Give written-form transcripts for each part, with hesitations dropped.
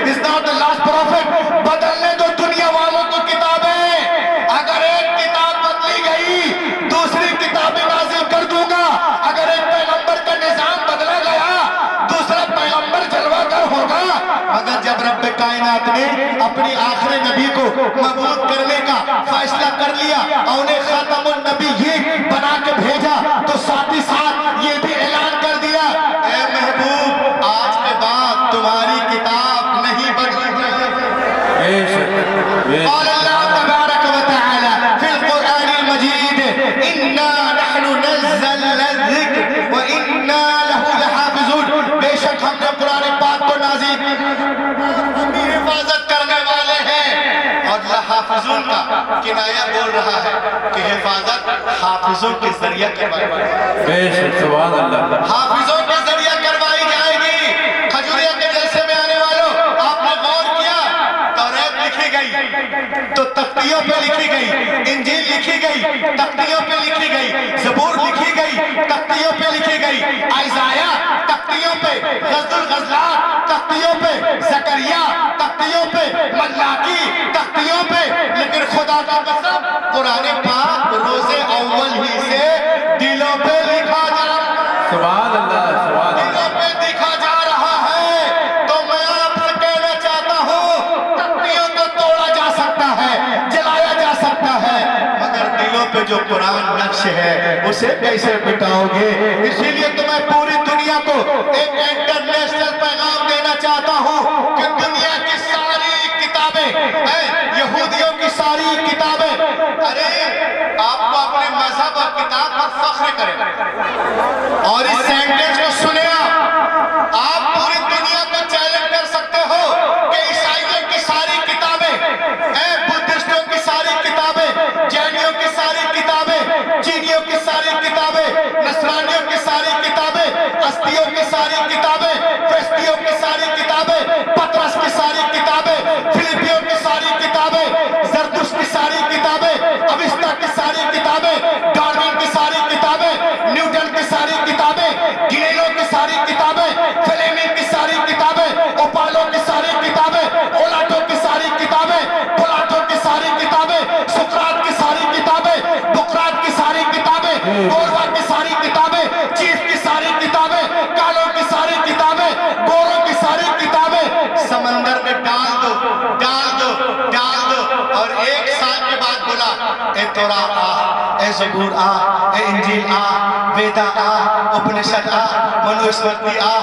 is not the last prophet. بدلنے دو دنیا والوں کو کتابیں. اگر ایک کتاب بدلی گئی دوسری کتابیں نازل کر دوں گا. اگر ایک پیغمبر کا نظام بدلا گیا دوسرا پیغمبر جلوہ گر ہوگا. مگر جب رب کائنات نے اپنی آخری نبی کو مبعوث کرنے کا فیصلہ کر لیا اور انہیں خاتم النبیین بنا کے بھیجا تو ساتھ ہی ساتھ یہ بھی اعلان کر دیا اے محبوب آج کے بعد تمہاری کتاب نہیں بدلی جائے. اور اللہ تبارک و تعالی فی القرآن المجید انا نحن نزلنا الذکر و انا لہ لحافظون. بے شک ہم نے قرآن پاک کو نازل حفاظت کرنے والے ہیں. اور لحافظون کا کنایہ بول رہا ہے کہ حفاظت حافظوں کے ذریعہ کروائی جائے. بے شک سبحان اللہ. حافظوں کے ذریعہ کروائی جائے گی. کھجوریہ کے جلسے میں آنے والوں آپ نے غور کیا توریت لکھی گئی تو تختیوں پہ لکھی گئی, انجیل لکھی گئی تختیوں پہ لکھی گئی, زبور لکھی گئی تختیوں پہ لکھی گئی, ائزایا تختیوں پہ, غزل الغزلات تختیوں پہ, زکریا تختیوں پہ, ملاکی تختیوں پہ. لیکن خدا کا قسم قرآن پاک روز اول ہی سے دلوں پہ لکھا جا رہا ہے. سبحان اللہ سبحان اللہ. دلوں پہ لکھا جا رہا ہے. تو میں آپ سے کہنا چاہتا ہوں تختیوں کو توڑا جا سکتا ہے, جلایا جا سکتا ہے, مگر دلوں پہ جو قرآن نقش ہے اسے کیسے مٹاؤ گے. اسی لیے تو میں پوری دنیا کو ایک انٹرنیشنل پیغام دینا چاہتا ہوں کہ دنیا کی ساری کتابیں, یہودیوں کی ساری کتابیں, ارے آپ کو اپنے مذہب اور کتاب پر فخر کریں اور اس سینٹنس کو سنیں. آپ پوری دنیا کو چیلنج کر سکتے ہو کہ عیسائیوں کی ساری کتابیں, بدھسٹوں کی ساری کتابیں, جینیوں کی ساری کتابیں, چینیوں کی ساری کتابیں, نصرانیوں کی ساری کتابیں, اسطیوں کی ساری کتابیں, فیسٹیوں کی ساری کتابیں, پطرس کی ساری کتابیں, فلپیوں کی ساری کتابیں, زرتشت کی ساری کتابیں, اوستا کی ساری کتابیں, ڈارون کی ساری کتابیں, نیوٹن کی ساری کتابیں, گلیلو کی ساری کتابیں, فلیمنگ کی ساری کتابیں, اوپالو کی ساری کتابیں, اولاٹو کی ساری کتابیں, پلاٹو کی ساری کتابیں, سقراط کی ساری کتابیں, بقراط کی ساری کتابیں, گوروا کی ساری کتابیں, چیف کی ساری کتابیں, کالو کی ساری کتابیں, گورو کی ساری کتابیں. سمندر میں ڈال دو ڈال دو ڈال دو. اور ایک سال کے بعد بولا اے تورات آ, اے زبور آ, اے انجیل آ, ویدا آ, اپنشد آ, منوسمرتی آ,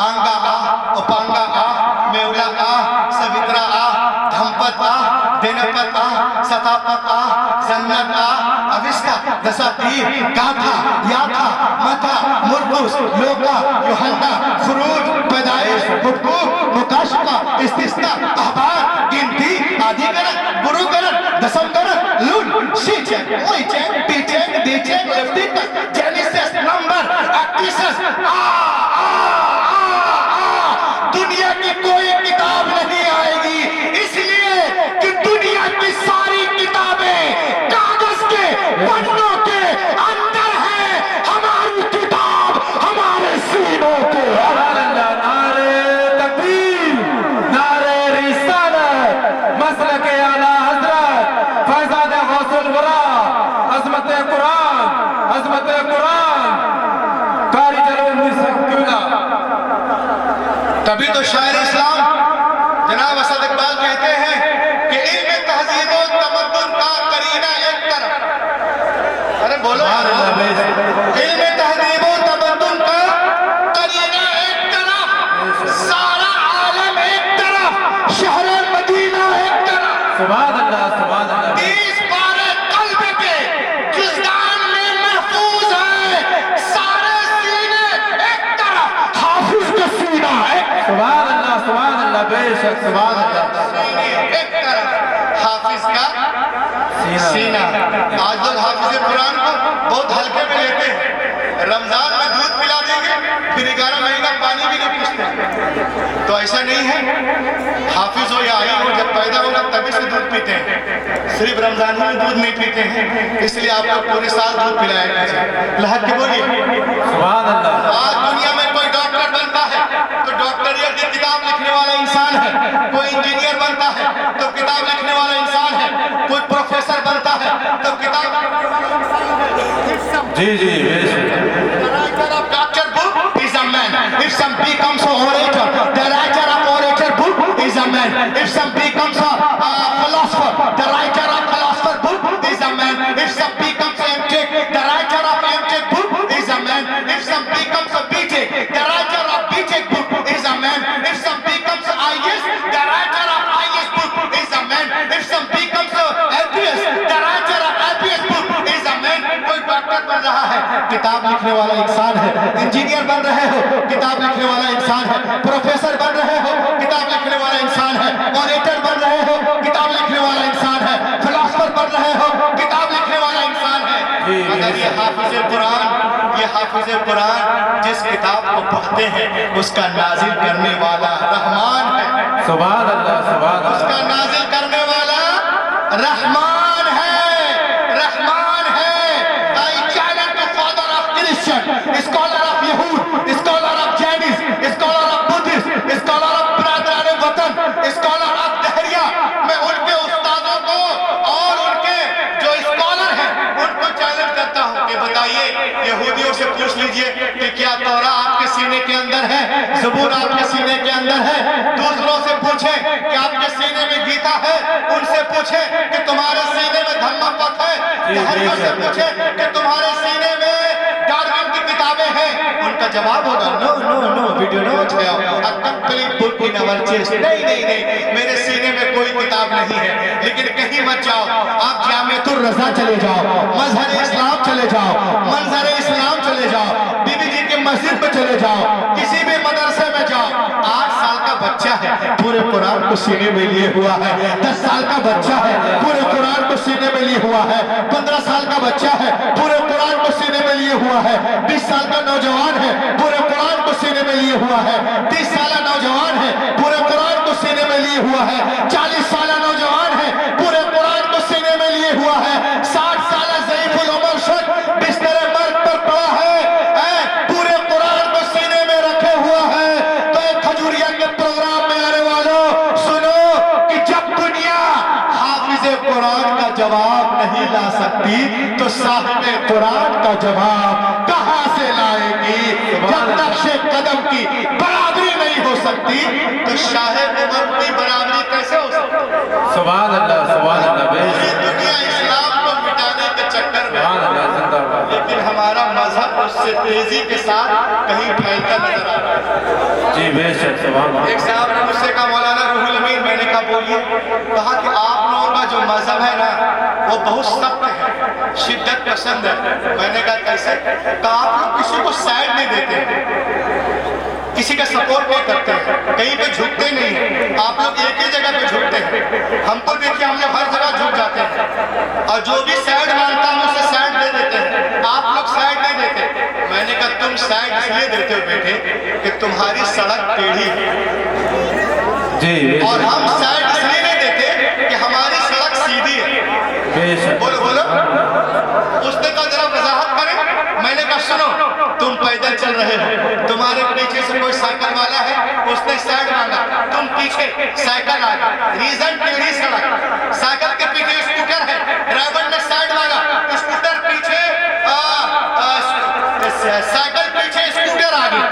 آنگا آ, اپانگا آ, میولا آ, سوترا آ, دھمپت آ, دینپت آ, ستاپت آ, زنت آ, اوستا, دساتیر, گاتھا, یاتھا, متھا, مرقس, لوکا, یوحنا, خروج, پیدائش, حقوق, مکاشفہ, استثناء, احبار, گنتی, آدھی کرن, گرو کرن, دسم کرن, لون, سی چیک, موئی check, P check, D check, لیفٹی چیک, جینیسس, نمبر, ایکٹیسس, دنیا کی کوئی کتاب نہیں آئے گی اس لیے کہ دنیا کی ساری کتابیں کاغذ کے پنوں کے اندر ہے. ہماری کتاب ہمارے سینوں کے اللہ. نعرے تکبیر, نعرے رسالت, مسلک اعلیٰ حضرت فیضان غوث الورا, عظمت قرآن, عظمت قرآن, قاری جلال مسکولہ. تبھی تو شاعر اسلام جناب اسد اقبال کہتے ہیں کہ علم تہذیب و تمدن کا قرینہ ایک طرف, ارے بولو, علم تہذیب و تمدن کا قرینہ ایک طرف, سارا عالم ایک طرف, شہر مدینہ ایک طرف, سبحان اللہ سبحان اللہ. 30 پارے قلب کے جزدان میں محفوظ ہے, سارے سینے ایک طرف, حافظ کا سینہ ایک سبحان اللہ سبحان اللہ. بے شک سبحان اللہ. ایک طرف حافظ کا سینہ. آج لوگ حافظ قرآن کو بہت ہلکے میں لیتے ہیں. رمضان میں دودھ پلا دیں گے پھر 11 مہینہ پانی بھی نہیں پوچھتے. تو ایسا نہیں ہے. حافظ ہو یا عالم ہو, جب پیدا ہوگا تبھی سے دودھ پیتے ہیں, صرف رمضان میں دودھ نہیں پیتے ہیں. اس لیے آپ کو پورے سال دودھ پلایا جائے. لحق کے بولیے سبحان اللہ. آج دنیا میں کوئی ڈاکٹر بنتا ہے تو ڈاکٹریت کی کتاب लिखने वाला इंसान है, कोई इंजीनियर बनता है तो किताब लिखने वाला इंसान है, कोई प्रोफेसर बनता है तो किताब जी जी बेशक The writer of capture book is a man. If some becomes an orator, the writer of orator book is a man. If some becomes a philosopher, the writer of philosopher book is a man. If some becomes a M.Tech, the writer of M.Tech book is a man. If some becomes a B.Tech, the writer of B.Tech book is a man. If some becomes a I.S., the writer of I.S. book is a man. If some becomes a LPS, the writer of LPS book is a man. कोई doctor बन रहा है, किताब लिखने वाला इंसान है. Engineer बन रहे हो, किताब लिखने वाला इंसान है. प्रोफेसर बन रहे हो, किताब लिखने वाला इंसान है. ऑडिटर बन रहे हो, किताब लिखने वाला इंसान है. फिलोसोफर बन रहे हो, किताब लिखने वाला इंसान है. अगर ये हाफिज कुरान जिस किताब को पढ़ते हैं उसका नाजिल करने वाला रहमान है. सुभान अल्लाह सुभान अल्लाह उसका नाजिल करने वाला रहमान है. I challenge the father of Christian, scholar of Yahud, scholar of Jainis, scholar of Buddhist, scholar of Brotherhood Watan, scholar of Dahriya. मैं उनके उस्तादों को और उनके जो स्कॉलर हैं उनको चैलेंज करता हूँ कि बताइए, यहूदियों से पूछ लीजिए कि क्या तौरा आपके सीने के अंदर है, ज़बूर आपके सीने के अंदर है. दूसरों से पूछें कि आपके सीने में गीता है, उनसे पूछें कि तुम्हारे सीने में धम्मपद है, दहरियों से पूछें कि तुम्हारे सीने में डार्विन की किताबें हैं. उनका जवाब होगा no, we do not have a complete book in our chest. नहीं, मेरे सीने में कोई किताब नहीं है. लेकिन कहीं मत जाओ, आप जामिअतुर रज़ा चले जाओ, मजहर इस्लाम चले जाओ, मंजर इस्लाम चले जाओ, बीबी जी के मस्जिद में चले जाओ, किसी भी मदरसे में जाओ. 8 साल का बच्चा है, पूरे कुरान को सीने में लिए हुआ है. 10 साल का बच्चा है, पूरे कुरान को सीने में लिए हुआ है. 15 साल का बच्चा है, पूरे कुरान को सीने में लिए हुआ है. 20 साल का नौजवान है, पूरे कुरान को सीने में लिए हुआ है. 30 साल नौजवान है, पूरे कुरान को सीने में लिए हुआ है. 40 साल नौजवान है, पूरे कुरान को सीने में लिए हुआ है. 60 साल ज़ईफ़ुल उमर शख्स बिस्तर मर्द पर पड़ा है, पूरे कुरान को सीने में रखे हुआ है. तो एक खजूरिया के प्रोग्राम में आने वालों सुनो कि जब दुनिया हाफिज कुरान का जवाब नहीं ला सकती तो साहिब कुरान का जवाब कहां से लाएगी. जब नक्शे कदम की बराबरी नहीं हो सकती तो शाहे उमर की बराबरी कैसे हो सकती. सुभान अल्लाह बेशक पूरी दुनिया इस्लाम को मिटाने के चक्कर में, सुभान अल्लाह जिंदाबाद. लेकिन हमारा मजहब उससे तेजी के साथ कहीं फैलता नजर आ रहा है. जी बेशक सुभान अल्लाह. एक साहब ने मुझसे कहा मौलाना रूहुल अमीन, मैंने कहा बोलिए. कहा कि आप लोगों का जो मजहब है ना वो बहुत सख्त है, शिद्दत पसंद है. मैंने कहा कैसे. कहा आप लोग किसी को साइड नहीं देते, किसी का सपोर्ट नहीं करते हैं, कहीं पे झुकते नहीं हैं. आप लोग एक ही जगह पे झुकते हैं. हमको देखिए, हम लोग हर जगह झुक जाते हैं और जो भी साइड मांगता है उसे साइड दे देते हैं. आप लोग साइड नहीं देते. मैंने कहा तुम साइड इसलिए देते हो बेटे कि तुम्हारी सड़क टेढ़ी है, जी और हम साइड इसलिए नहीं देते कि हमारी सड़क सीधी है. बेशक बोलो उसने कहा जरा वजाहत करें. मैंने कहा सुनो, तुम पैदल चल रहे हो, तुम्हारे पीछे से कोई साइकिल वाला है, उसने साइड मांगा, तुम पीछे, साइकिल आ गई. रीजन टेढ़ी सड़क. साइकिल के पीछे स्कूटर है, ड्राइवर ने साइड मांगा, स्कूटर पीछे, साइकिल पीछे, स्कूटर आ गई.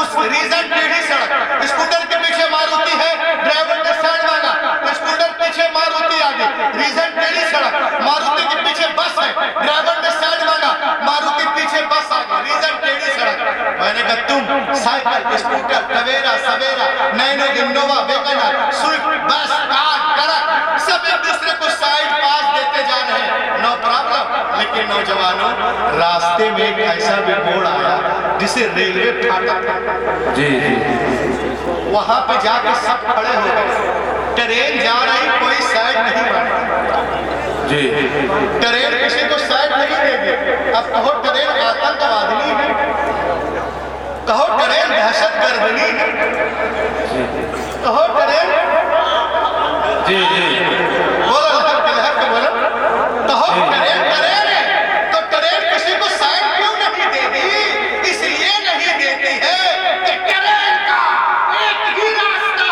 उस रीजन टेढ़ी सड़क. स्कूटर के पीछे मारुति है, ड्राइवर ने साइड मांगा, स्कूटर पीछे मारुति आ गई. रीजन टेढ़ी सड़क. मारुति के पीछे बस है, ड्राइवर ने साइड मांगा, मारुति पीछे बस आ गई. रीजन टेढ़ी सड़क. मैंने कहा तुम साइकिल, स्कूटर, टवेरा, सवेरा, नैनो, इनोवा, वेगनर, स्विफ्ट, बस, कार, ट्रक सब एक दूसरे को साइड पास देते जा रहे हैं. No problem. लेकिन नौजवानों, रास्ते में एक ऐसा भी मोड़ आया जिसे रेलवे फाटक, जी वहां पे जाके सब खड़े हो गए. ट्रेन जा रही, कोई साइड नहीं मांगा. जी ट्रेन किसी को साइड नहीं देगी. अब कहो ट्रेन आतंकवादी है, कहो ट्रेन दहशतगर्दी है, कहो ट्रेन जी बोलो लहर के बोलो. कहो ट्रेन है, तो ट्रेन किसी को साइड क्यों नहीं देगी. इसलिए नहीं देती है कि ट्रेन का एक ही रास्ता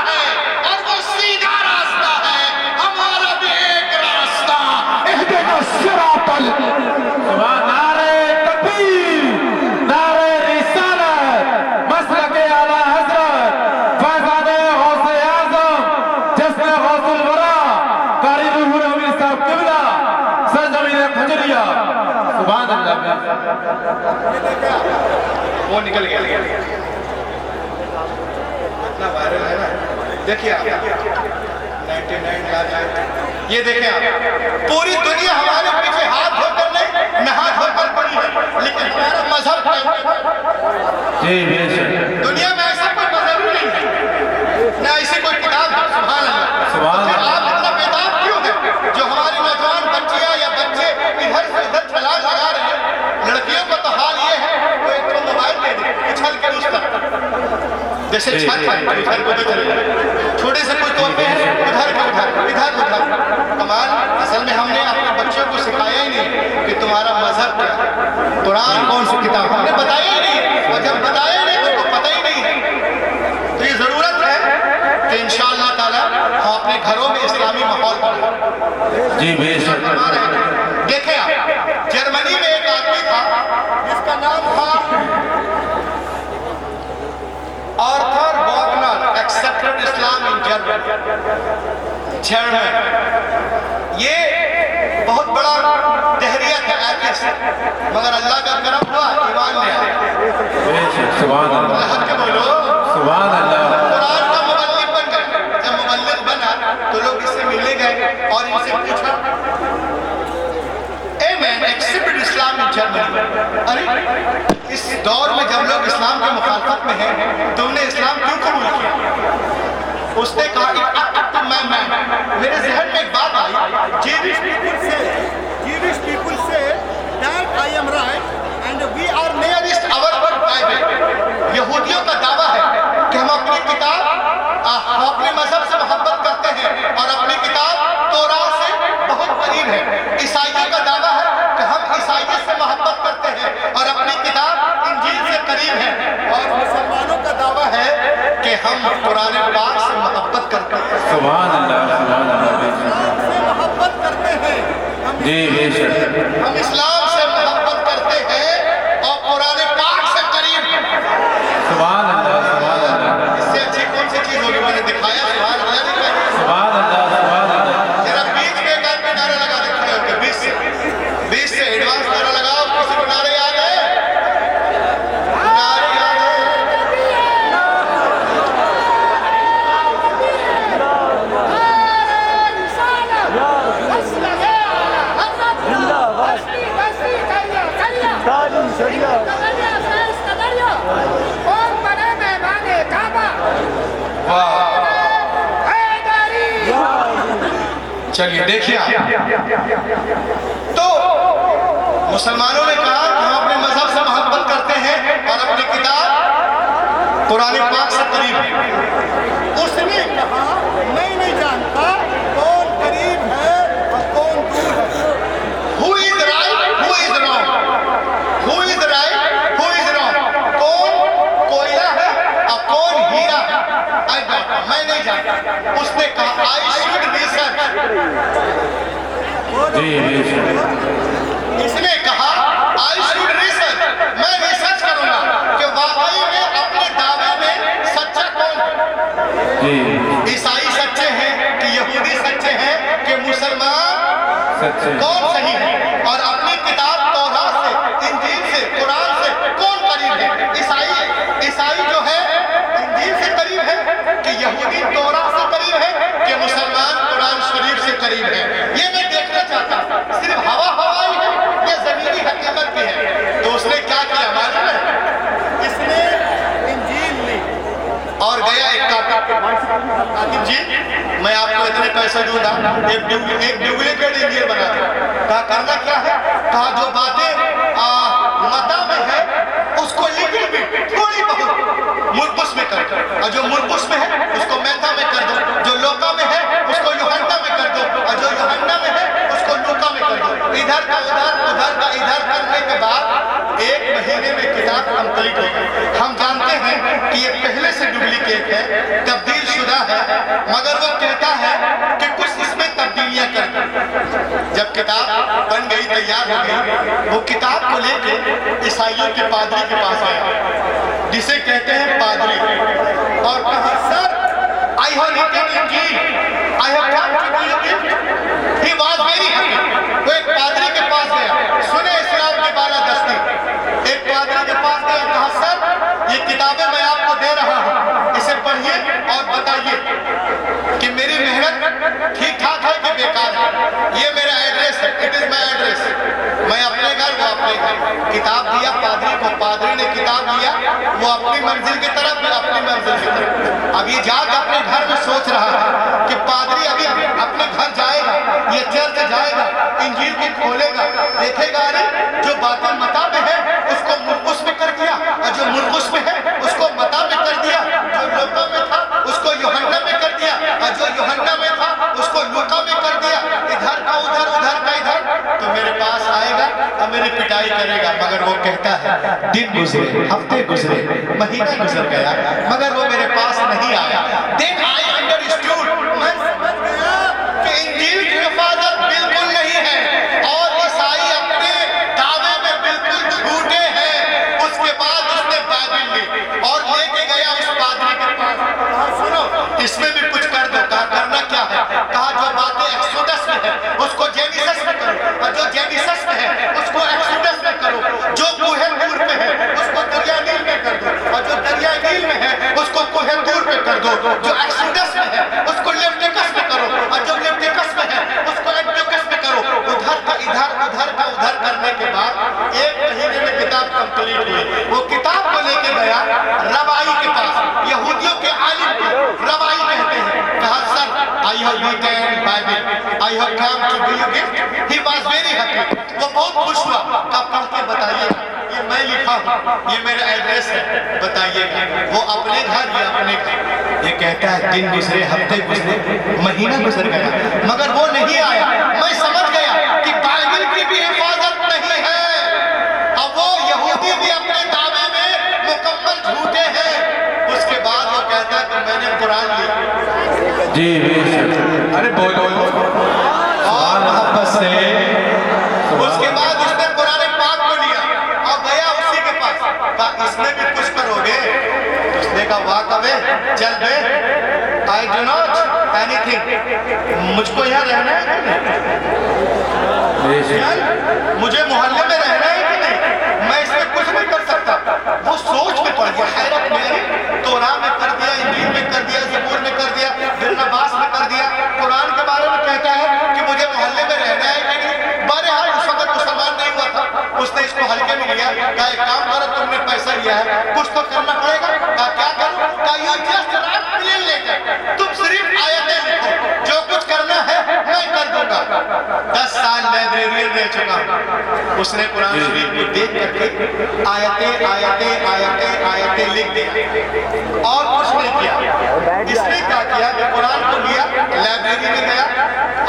सुभान अल्लाह। वो निकल गया, इतना वायरल है ना। देखिए आप 99 लाख, ये देखिए आप, पूरी दुनिया हमारे पीछे हाथ धोकर नहीं, नहा धोकर पड़ी है, लेकिन हमारा मजहब जी बेशक। दुनिया में ऐसा कोई मजहब ही नहीं है, ना ऐसी कोई किताब है। सुभान अल्लाह। सुभान फिर अल्लाह। आप इतना बेताब क्यों है जो हमारी नौजवान बच्चियां या बच्चे इधर से उधर छलांग लगा रहे हैं? लड़कियों का तो हाल ये है, वो एक तो मोबाइल ले दे, उछल के उस पर जैसे छत पर इधर को उधर चले जाए, छोटे से कोई तोहफे हैं उधर के उधर, इधर उधर। कमाल, असल में हमने अपने बच्चों को सिखाया ही नहीं कि तुम्हारा मजहब क्या है, कुरान कौन सी किताब, हमने बताया ही नहीं। और जब बताया नहीं उनको पता ही नहीं है। तो ये जरूरत है कि इंशाअल्लाह ताला हम अपने घरों में इस्लामी माहौल बनाएं। जी बेशक। देखें आप, जर्मनी में एक आदमी था जिसका नाम था Arthur Wagner, accepted Islam in German. ये बहुत बड़ा दहरिया था, एथिस्ट, मगर अल्लाह का करम हुआ, ईमान ले आया। बेशक। सुभान अल्लाह। अल्लाह के बोलो, सुभान अल्लाह। कुरान का मुबल्लिग बन गया। जब मुबल्लिग बना तो लोग इससे मिलने गए और इनसे पूछा, a man accepted Islam in Germany, अरे इस दौर में जब लोग इस्लाम के मुखालफत में हैं, तुमने इस्लाम क्यों कबूल किया? उसने कहा कि मैं मेरे ज़हन में एक बात आई, Jewish people say that I am right and we are nearest our Bible। यहूदियों का दावा है कि हम अपनी किताब, हम अपने मजहब से मोहब्बत करते हैं और अपनी किताब तौरात से बहुत करीब है। ईसाइयों का दावा है कि हम ईसाइयत से मोहब्बत करते हैं और अपनी किताब इंजील से करीब है। और मुसलमानों का दावा है कि हम कुरान पाक से मोहब्बत करते हैं। सुभान अल्लाह। सुभान अल्लाह। से मोहब्बत करते हैं जी बेशक। हम इस्लाम से मोहब्बत करते हैं और कुरान पाक से करीब हैं। सुभान अल्लाह। सुभान अल्लाह। इससे अच्छी कौन सी चीज होगी? मैंने दिखाया, सुभान अल्लाह नहीं कहा। सुभान अल्लाह। सुभान अल्लाह। जरा बीच में एक आदमी नारा लगा दे खड़े होकर, 20 से एडवांस नारा लगाओ। किसी को नारे याद है? नारे याद है? चलिए देखिए तो मुसलमानों ने कहा कि हम अपने मजहब से मोहब्बत करते हैं और अपनी किताब कुरान पाक से करीब है। उसने कहा मैं नहीं जानता कौन करीब है और कौन दूर है। Who is right, who is wrong? Who is right, who is wrong? कौन कोयला है और कौन हीरा है? I don't know, मैं नहीं जानता। उसने कहा I should research। जी बेशक। इसने कहा I should research, मैं रिसर्च करूंगा कि वाकई में अपने दावे में सच्चा कौन है। जी। ईसाई सच्चे हैं कि यहूदी सच्चे हैं कि मुसलमान सच्चे। कौन सही है? और अपनी किताब तौरात से, इंजील से, कुरान से कौन करीब है? ईसाई जो है इंजील से करीब है कि यहूदी तौरात से करीब है कि मुसलमान कुरान शरीफ से करीब है? ये मैं देखना चाहता हूं। सिर्फ हवाई है या जमीनी हकीकत भी है? तो उसने क्या किया मालूम है? इसने इंजील ली और गया एक कातिब जी, मैं आपको इतने पैसे दूंगा, एक डुप्लीकेट इंजील बना दे। कहा करना क्या है? कहा जो बातें मता में है उसको लिटिल बिट, थोड़ी बहुत मुरकुस में कर दो, और जो मुरकुस में है उसको मेथा में कर दो, जो लोका में है उसको यूहन्ना में कर दो, और जो यूहन्ना में है उसको लूका में कर दो। इधर का उधर, उधर का इधर करने के बाद 1 महीने में किताब कंप्लीट हो गई। हम जानते हैं कि ये पहले से डुप्लीकेट है, तब्दील शुदा है, मगर वो कहता है कि कुछ इसमें तब्दीलियां कर दो। जब किताब बन गई, तैयार हो गई, वो किताब को लेके ईसाइयों के पादरी के पास आया, जिसे कहते हैं पादरी, और कहा sir I have written Injil, I have come to do it। He was very happy। वो एक पादरी के पास गया, सुने इस्लाम के बारे वो अपनी मंजिल की तरफ, मैं अपनी मंजिल की तरफ। अब ये जाके अपने घर में सोच रहा है कि पादरी अभी अपने घर जाएगा, ये चर्च जाएगा, इंजील को खोलेगा, देखेगा अरे जो बातें मता में है उसको मुरकुस में कर दिया, और जो मुरकुस में है उसको मता में कर दिया, जो लूका में था उसको यूहन्ना में कर दिया, और जो यूहन्ना में था उसको लूका में कर दिया, इधर का उधर, उधर का इधर। तो मेरे पास आएगा और मेरी पिटाई करेगा। मगर वो कहता है दिन गुजरे, हफ्ते गुजरे, महीना गुजर गया, मगर वो मेरे पास नहीं आया। Then I understood, मैं समझ गया कि इंजील की हिफाजत बिल्कुल नहीं है और ईसाई अपने दावे में बिल्कुल झूठे हैं। उसके बाद उसने बाइबल ली और लेके गया उस पादरी के पास। कहा सुनो, इसमें भी कुछ कर दो। कहा करना क्या है? कहा जो बातें एक्सोडस में है उसको जेनेसिस में करो, और जो जेनेसिस में है उसको एक्सोडस में करो, जो कूहे तूर पे है उसको दरिया नील में कर दो, और जो दरिया नील में है उसको कूहे तूर पे कर दो, जो एक्सोडस में है उसको लेविटिकस में करो, और जो लेविटिकस में है उसको एंटियोकस में करो। उधर का इधर, उधर का उधर करने के बाद 1 महीने में किताब कंप्लीट हुई। वो किताब को लेके गया रबाई के पास, यहूदियों के आलिम को रबाई कहते हैं। कहा sir I have written Bible, I have come to give you gift. He was very happy. वो बहुत खुश हुआ। कहा पढ़ के बताइएगा, ये मैं लिखा हूँ, ये मेरा एड्रेस है, बताइएगा। वो अपने घर या अपने घर। ये कहता है दिन गुजरे, हफ्ते गुजरे, महीना गुजर गया, मगर वो नहीं आया। मैं समझ गया कि बाइबल की भी हिफाजत नहीं है, अब वो यहूदी भी अपने दावे में मुकम्मल झूठे हैं। उसके बाद वो कहता है कि मैंने कुरान ली। जी बेशक। अरे बोलो और मोहब्बत से। उसके बाद उसने कुरान पाक को लिया और गया उसी के पास। कहा इसमें भी कुछ करोगे? उसने कहा वाह कबे चल बे, आई डू नॉट एनीथिंग। मुझको यहाँ रहना है कि नहीं? चल, मुझे मोहल्ले में रहना है कि नहीं? मैं इसमें कुछ नहीं कर सकता। वो सोच में पड़ गया, हैरत में। तोरा में कर दिया, इंजील में कर दिया, ज़बूर में कर दिया, बिरनबास में कर दिया। कुरान के बारे में कहता है कि मुझे मोहल्ले में रहना है कि नहीं? बहरहाल उस वक्त मुसलमान नहीं हुआ था, उसने इसको हल्के में लिया। कहा एक काम करो, तुमने पैसा लिया है, कुछ तो करना पड़ेगा। कहा क्या करूं? कहा you just write plain letter, तुम सिर्फ आयतें लिखो, जो कुछ करना है मैं कर दूंगा। 10 साल लाइब्रेरियन रह चुका हूं। उसने कुरान शरीफ को देख करके आयतें आयतें आयतें आयतें लिख दी और कुछ नहीं किया। इसने क्या किया कि कुरान को लिया, लाइब्रेरी में गया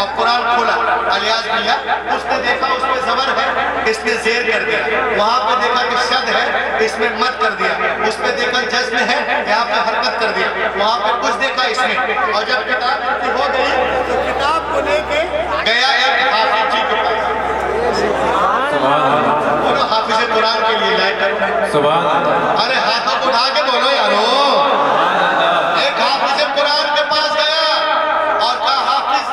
और कुरान खोला, अलियाज लिया। उसने देखा उसमें ज़बर है, इसने ज़ेर कर दिया। वहाँ पे देखा कि शद है, इसमें मत कर दिया। उस पे देखा जज्म है, यहाँ पे हरकत कर दिया। वहाँ पे कुछ देखा इसमें। और जब किताब पूरी हो गई तो किताब को लेके गया एक हाफिज जी के पास। बोलो हाफिज कुरान के लिए लाइक करो। सुभान अल्लाह। अरे हाथों को उठा के बोलो यारो। एक हाफिज कुरान के पास गया और कहा हाफिज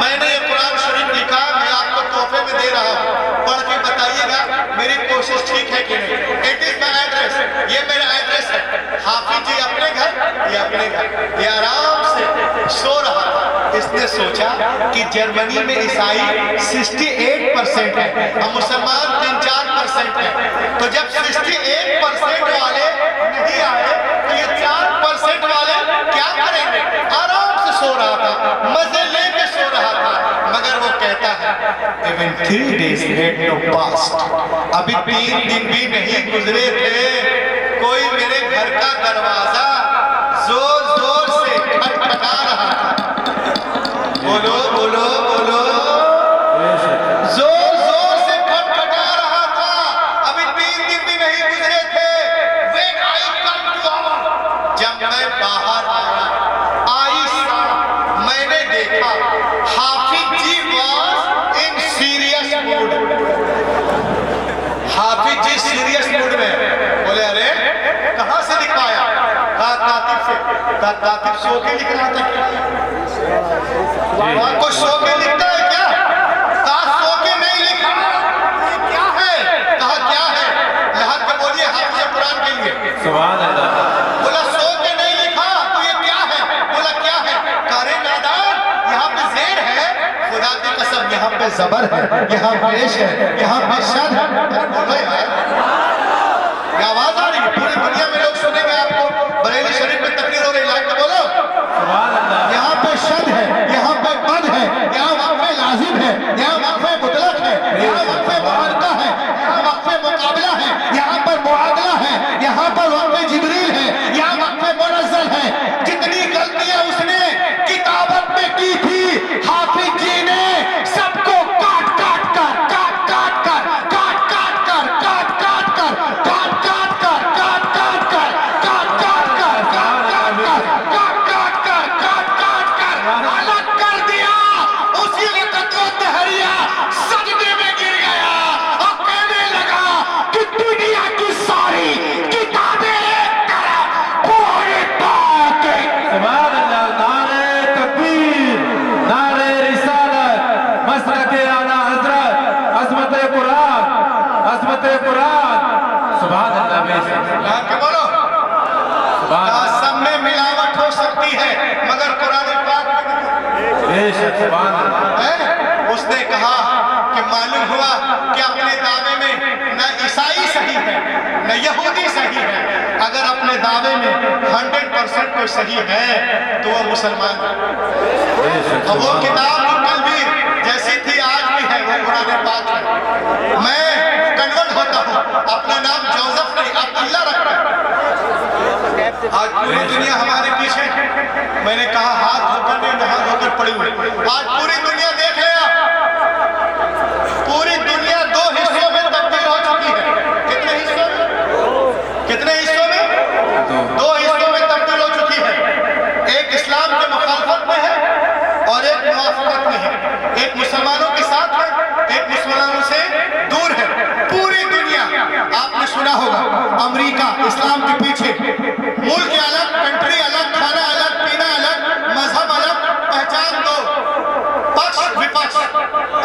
मैंने ये कुरान शरीफ लिखा, मैं आपको तोहफे में दे रहा हूँ, पढ़ के बताइएगा मेरी कोशिश ठीक है कि नहीं। इट इज माई एड्रेस, ये मेरा एड्रेस है। हाफिज जी अपने घर, ये अपने घर, ये आराम से सो रहा था। इसने सोचा कि जर्मनी में ईसाई 68% है और मुसलमान 3-4% है, तो जब 68% वाले नहीं आए तो ये 4% वाले क्या करेंगे। आराम से सो रहा था, मजे लेके सो रहा था। मगर वो कहता है Even 3 days had no passed, अभी 3 दिन भी नहीं गुजरे थे, कोई मेरे घर का दरवाजा जोर जोर से खटखटा रहा था। बोलो बोलो बोलो, जोर जोर से खटखटा रहा था। अभी 3 दिन भी नहीं गुजरे थे। When I come to out, जब मैं बाहर आया, मैंने देखा Hafiz ji was in serious mood। Hafiz ji serious mood में। बोले अरे कहाँ से लिखवाया? कहा कातिब से। कहा कातिब सो के लिख रहा था क्या? वहाँ को सो के लिखता है क्या? कहा सो के नहीं लिखा। ये क्या है? कहा क्या है? लहर के बोलिए हाफिज कुरान के लिए। सुभान अल्लाह। बोला सो के नहीं लिखा तो ये क्या है? बोला क्या है? करे नादान, यहाँ पे ज़ेर है, खुदा की कसम यहाँ पे ज़बर है, यहाँ पेश है, यहाँ पे शद है। बोलो यार, ये आवाज आ रही है, पूरी दुनिया में लोग शद है, यहाँ पे बद है, यहाँ वक्फ लाजिम है, यहाँ वक्फ मुतलक है, यहाँ वक्फ मुआनका है, यहाँ वक्फ मुकाबला है, यहाँ पर मुआदला है, यहाँ पर वक्फ जिब्रील है, यहाँ वक्फ मुनज़्ज़ल है। जितनी गलतियां उसने किताबत में की थी, हाफिज जी ने सबको काट काट कर काट काट कर काट काट कर काट काट कर काट काट कर काट काट कर काट काट कर काट काट कर काट काट कर अलग कर दिया। उसी वक्त वो दहरिया सजदे में गिर गया और कहने लगा कि दुनिया की सारी किताबें एक तरफ पूरे पाके। सुभान अल्लाह, नारे तकबीर, नारे रिसालत, मसलके आला हजरत, अज़मत कुरान, अज़मत कुरान। सुभान अल्लाह, बेशक के बोलो, सुभान अल्लाह, सब में मिलावट हो सकती है मगर कुरान पाक बेशक सुभान अल्लाह। है। उसने कहा कि मालूम हुआ कि अपने दावे में न ईसाई सही है न यहूदी सही है। अगर अपने दावे में 100% कोई सही है तो वो मुसलमान है। बेशक और वो सुभान किताब जो कल भी जैसी थी आज भी है वो कुरान पाक है। मैं कन्वर्ट होता हूँ, अपना नाम जोसेफ नहीं अब्दुल्ला रखता हूँ। आज पूरी दुनिया हमारे पीछे, मैंने कहा हाथ धोकर नहीं नहा धोकर पड़ी हुई। आज पूरी दुनिया देख ले आप, पूरी दुनिया दो हिस्सों में तब्दील हो चुकी है। कितने हिस्सों में? कितने हिस्सों में? दो हिस्सों में तब्दील हो चुकी है। एक इस्लाम के मुखालफत में है और एक मुवाफकत में है। एक मुसलमानों के साथ है, एक मुसलमानों से दूर है। पूरी दुनिया, आपने सुना होगा, अमेरिका इस्लाम के पीछे, मुल्क अलग, कंट्री अलग, खाना अलग, पीना अलग, मजहब अलग, पहचान दो, पक्ष विपक्ष।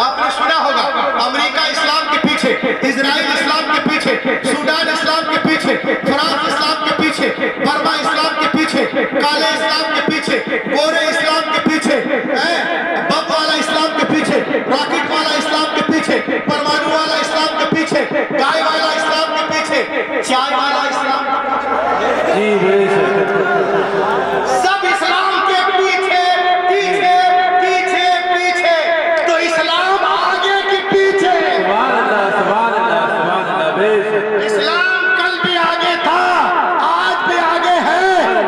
आपने सुना होगा अमेरिका इस्लाम के पीछे, इजराइल इस्लाम के पीछे, सूडान इस्लाम के पीछे, फ्रांस इस्लाम के पीछे, बर्मा इस्लाम के पीछे, काले इस्लाम के पीछे, गोरे इस्लाम के पीछे, बम वाला इस्लाम के पीछे, रॉकेट वाला इस्लाम के पीछे, परमाणु वाला इस्लाम के पीछे, गाय वाला इस्लाम के पीछे, चाय वाला इस्लाम के पीछे। जी बेशक सब इस्लाम के पीछे पीछे पीछे पीछे, तो इस्लाम आगे के पीछे। सुभान अल्लाह, सुभान अल्लाह, सुभान अल्लाह, बेशक इस्लाम कल भी आगे था, आज भी आगे है,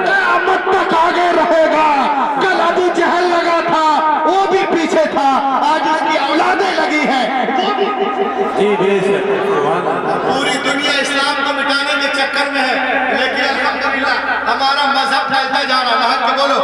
क़यामत तक आगे रहेगा। कल अबू जहल लगा था, वो भी पीछे था, आज उसकी औलादें लगी है, वो भी पीछे। जी बेशक सुभान अल्लाह। पूरी दुनिया इस्लाम को मिटाने के चक्कर में है, लेकिन अल्हम्दुलिल्लाह हमारा मजहब फैलता जा रहा है। के बोलो